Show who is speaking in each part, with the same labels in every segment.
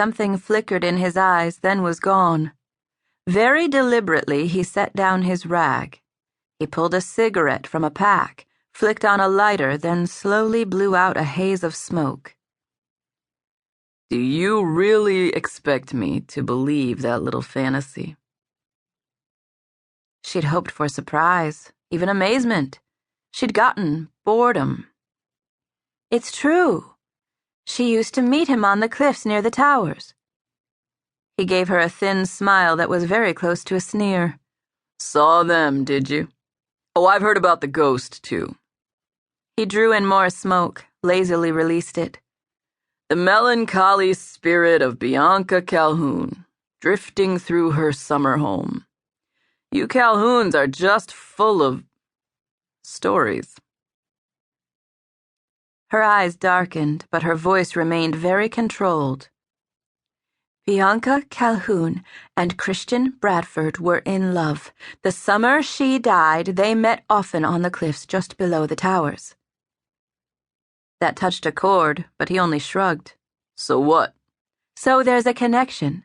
Speaker 1: Something flickered in his eyes, then was gone. Very deliberately, he set down his rag. He pulled a cigarette from a pack, flicked on a lighter, then slowly blew out a haze of smoke.
Speaker 2: Do you really expect me to believe that little fantasy?
Speaker 1: She'd hoped for surprise, even amazement. She'd gotten boredom. It's true. She used to meet him on the cliffs near the towers. He gave her a thin smile that was very close to a sneer.
Speaker 2: Saw them, did you? Oh, I've heard about the ghost, too.
Speaker 1: He drew in more smoke, lazily released it.
Speaker 2: The melancholy spirit of Bianca Calhoun, drifting through her summer home. You Calhouns are just full of stories.
Speaker 1: Her eyes darkened, but her voice remained very controlled. Bianca Calhoun and Christian Bradford were in love. The summer she died, they met often on the cliffs just below the towers. That touched a chord, but he only shrugged.
Speaker 2: So what?
Speaker 1: So there's a connection.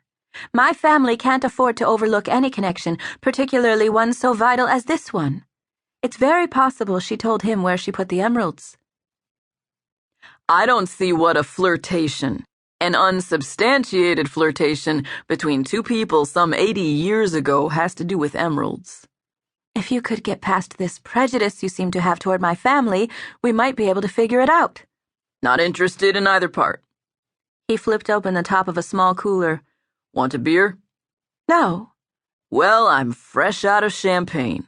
Speaker 1: My family can't afford to overlook any connection, particularly one so vital as this one. It's very possible she told him where she put the emeralds.
Speaker 2: I don't see what a flirtation, an unsubstantiated flirtation between two people some 80 years ago has to do with emeralds.
Speaker 1: If you could get past this prejudice you seem to have toward my family, we might be able to figure it out.
Speaker 2: Not interested in either part.
Speaker 1: He flipped open the top of a small cooler.
Speaker 2: Want a beer?
Speaker 1: No.
Speaker 2: Well, I'm fresh out of champagne.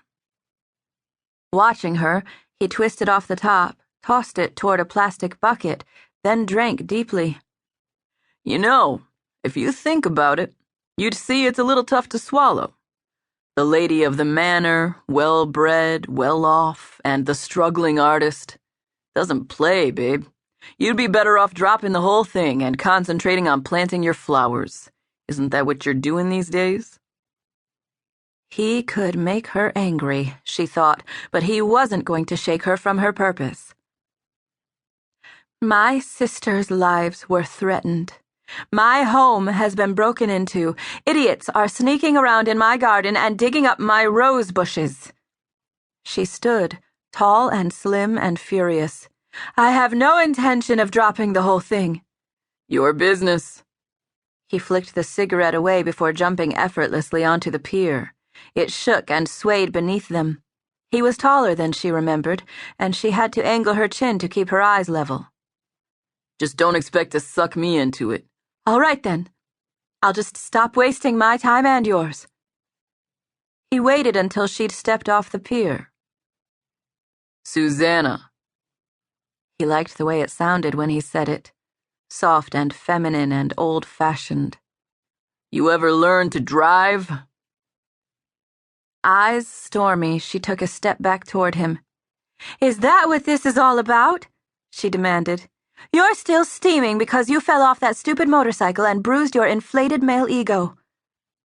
Speaker 1: Watching her, he twisted off the top, tossed it toward a plastic bucket, then drank deeply.
Speaker 2: You know, if you think about it, you'd see it's a little tough to swallow. The lady of the manor, well-bred, well-off, and the struggling artist. Doesn't play, babe. You'd be better off dropping the whole thing and concentrating on planting your flowers. Isn't that what you're doing these days?
Speaker 1: He could make her angry, she thought, but he wasn't going to shake her from her purpose. My sisters' lives were threatened. My home has been broken into. Idiots are sneaking around in my garden and digging up my rose bushes. She stood, tall and slim and furious. I have no intention of dropping the whole thing.
Speaker 2: Your business.
Speaker 1: He flicked the cigarette away before jumping effortlessly onto the pier. It shook and swayed beneath them. He was taller than she remembered, and she had to angle her chin to keep her eyes level.
Speaker 2: Just don't expect to suck me into it.
Speaker 1: All right, then. I'll just stop wasting my time and yours. He waited until she'd stepped off the pier.
Speaker 2: Suzanna.
Speaker 1: He liked the way it sounded when he said it. Soft and feminine and old-fashioned.
Speaker 2: You ever learn to drive?
Speaker 1: Eyes stormy, she took a step back toward him. Is that what this is all about? She demanded. You're still steaming because you fell off that stupid motorcycle and bruised your inflated male ego.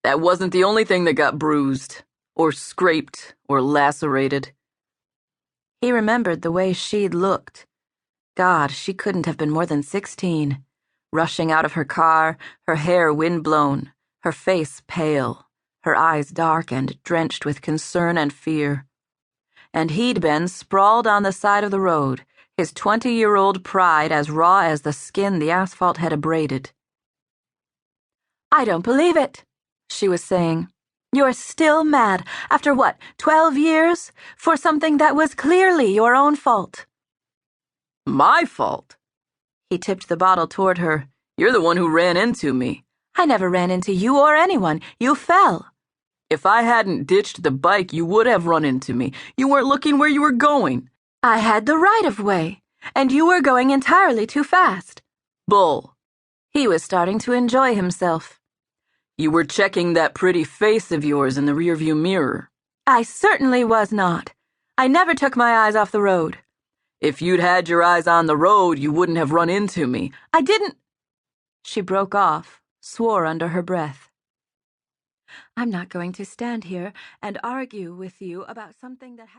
Speaker 2: That wasn't the only thing that got bruised, or scraped, or lacerated.
Speaker 1: He remembered the way she'd looked. God, she couldn't have been more than 16. Rushing out of her car, her hair windblown, her face pale, her eyes dark and drenched with concern and fear. And he'd been sprawled on the side of the road, his 20-year-old pride as raw as the skin the asphalt had abraded. I don't believe it, she was saying. You're still mad, after what, 12 years? For something that was clearly your own fault.
Speaker 2: My fault?
Speaker 1: He tipped the bottle toward her.
Speaker 2: You're the one who ran into me.
Speaker 1: I never ran into you or anyone. You fell.
Speaker 2: If I hadn't ditched the bike, you would have run into me. You weren't looking where you were going.
Speaker 1: I had the right of way, and you were going entirely too fast.
Speaker 2: Bull.
Speaker 1: He was starting to enjoy himself.
Speaker 2: You were checking that pretty face of yours in the rearview mirror.
Speaker 1: I certainly was not. I never took my eyes off the road.
Speaker 2: If you'd had your eyes on the road, you wouldn't have run into me.
Speaker 1: I didn't. She broke off, swore under her breath. I'm not going to stand here and argue with you about something that happened.